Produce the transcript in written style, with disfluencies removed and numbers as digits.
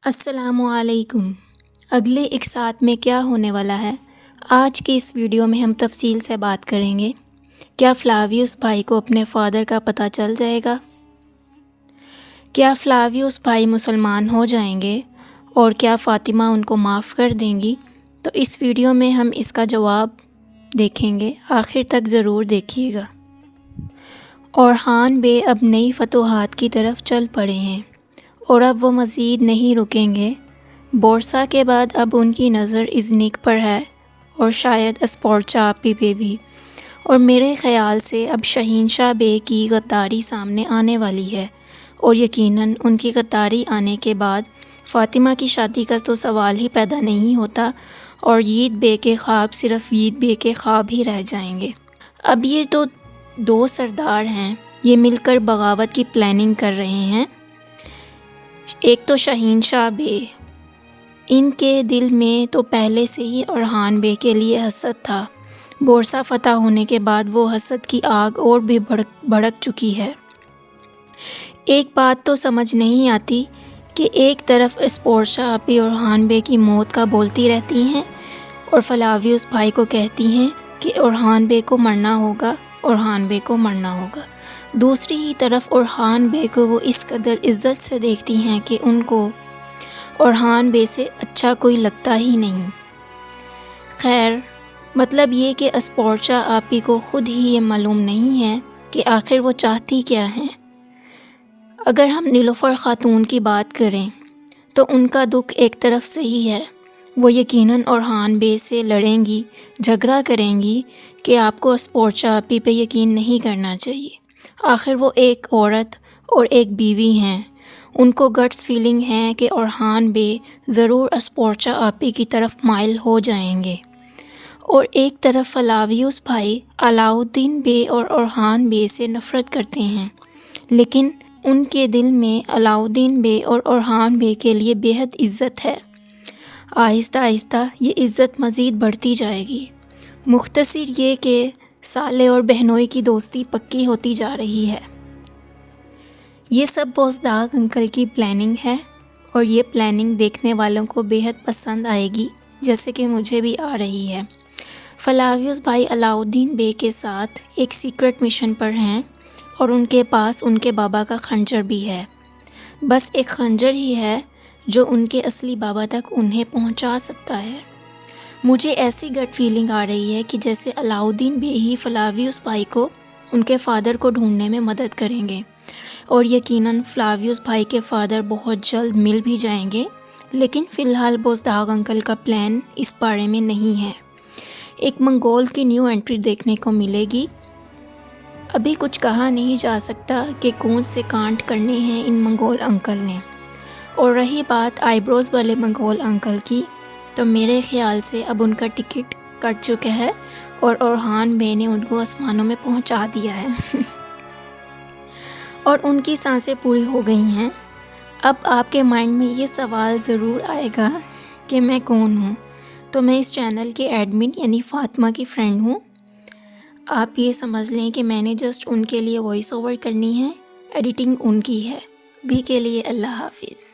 السلام علیکم۔ اگلے ایک ساتھ میں کیا ہونے والا ہے؟ آج کی اس ویڈیو میں ہم تفصیل سے بات کریں گے۔ کیا فلاویوس بھائی کو اپنے فادر کا پتہ چل جائے گا؟ کیا فلاویوس بھائی مسلمان ہو جائیں گے؟ اور کیا فاطمہ ان کو معاف کر دیں گی؟ تو اس ویڈیو میں ہم اس کا جواب دیکھیں گے، آخر تک ضرور دیکھیے گا۔ اورحان بے اب نئی فتوحات کی طرف چل پڑے ہیں اور اب وہ مزید نہیں رکیں گے۔ بورسا کے بعد اب ان کی نظر ازنک پر ہے اور شاید اسپورچا آپی پہ بھی، اور میرے خیال سے اب شہنشاہ بے کی غداری سامنے آنے والی ہے، اور یقیناً ان کی غداری آنے کے بعد فاطمہ کی شادی کا تو سوال ہی پیدا نہیں ہوتا اور یید بے کے خواب صرف یید بے کے خواب ہی رہ جائیں گے۔ اب یہ تو دو سردار ہیں، یہ مل کر بغاوت کی پلاننگ کر رہے ہیں۔ ایک تو شہنشاہ بے، ان کے دل میں تو پہلے سے ہی اورحان بے کے لیے حسد تھا۔ بورسا فتح ہونے کے بعد وہ حسد کی آگ اور بھی بھڑک چکی ہے۔ ایک بات تو سمجھ نہیں آتی کہ ایک طرف اسپورچا آپی اورحان بے کی موت کا بولتی رہتی ہیں اور فلاویوس بھائی کو کہتی ہیں کہ اورحان بے کو مرنا ہوگا، اورحان بے کو مرنا ہوگا۔ دوسری ہی طرف اورحان بے کو وہ اس قدر عزت سے دیکھتی ہیں کہ ان کو اورحان بے سے اچھا کوئی لگتا ہی نہیں۔ خیر، مطلب یہ کہ اسپورچا آپی کو خود ہی یہ معلوم نہیں ہے کہ آخر وہ چاہتی کیا ہیں۔ اگر ہم نیلوفر خاتون کی بات کریں تو ان کا دکھ ایک طرف سے ہی ہے، وہ یقیناً اورحان بے سے لڑیں گی، جھگڑا کریں گی کہ آپ کو اسپورچا آپی پہ یقین نہیں کرنا چاہیے، آخر وہ ایک عورت اور ایک بیوی ہیں۔ ان کو گٹس فیلنگ ہے کہ اورحان بے ضرور اسپورچا آپی کی طرف مائل ہو جائیں گے، اور ایک طرف فلاویوس بھائی علاؤالدین بے اور اورحان بے سے نفرت کرتے ہیں، لیکن ان کے دل میں علاؤالدین بے اور اورحان بے کے لیے بے حد عزت ہے۔ آہستہ آہستہ یہ عزت مزید بڑھتی جائے گی۔ مختصر یہ کہ سالے اور بہنوئی کی دوستی پکی ہوتی جا رہی ہے۔ یہ سب بوزداغ انکل کی پلاننگ ہے، اور یہ پلاننگ دیکھنے والوں کو بے حد پسند آئے گی، جیسے کہ مجھے بھی آ رہی ہے۔ فلاویوس بھائی علاؤالدین بے کے ساتھ ایک سیکرٹ مشن پر ہیں اور ان کے پاس ان کے بابا کا خنجر بھی ہے۔ بس ایک خنجر ہی ہے جو ان کے اصلی بابا تک انہیں پہنچا سکتا ہے۔ مجھے ایسی گٹ فیلنگ آ رہی ہے کہ جیسے علاؤالدین بے ہی فلاویوس بھائی کو ان کے فادر کو ڈھونڈنے میں مدد کریں گے، اور یقیناً فلاویوس بھائی کے فادر بہت جلد مل بھی جائیں گے، لیکن فی الحال بوزداغ انکل کا پلان اس بارے میں نہیں ہے۔ ایک منگول کی نیو انٹری دیکھنے کو ملے گی۔ ابھی کچھ کہا نہیں جا سکتا کہ کون سے کانڈ کرنے ہیں ان منگول انکل نے۔ اور رہی بات آئی بروز والے منگول انکل کی، تو میرے خیال سے اب ان کا ٹکٹ کٹ چکا ہے اور اورحان بے نے ان کو آسمانوں میں پہنچا دیا ہے اور ان کی سانسیں پوری ہو گئی ہیں۔ اب آپ کے مائنڈ میں یہ سوال ضرور آئے گا کہ میں کون ہوں؟ تو میں اس چینل کے ایڈمن یعنی فاطمہ کی فرینڈ ہوں۔ آپ یہ سمجھ لیں کہ میں نے جسٹ ان کے لیے وائس اوور کرنی ہے، ایڈیٹنگ ان کی ہے۔ ابھی کے لیے اللہ حافظ۔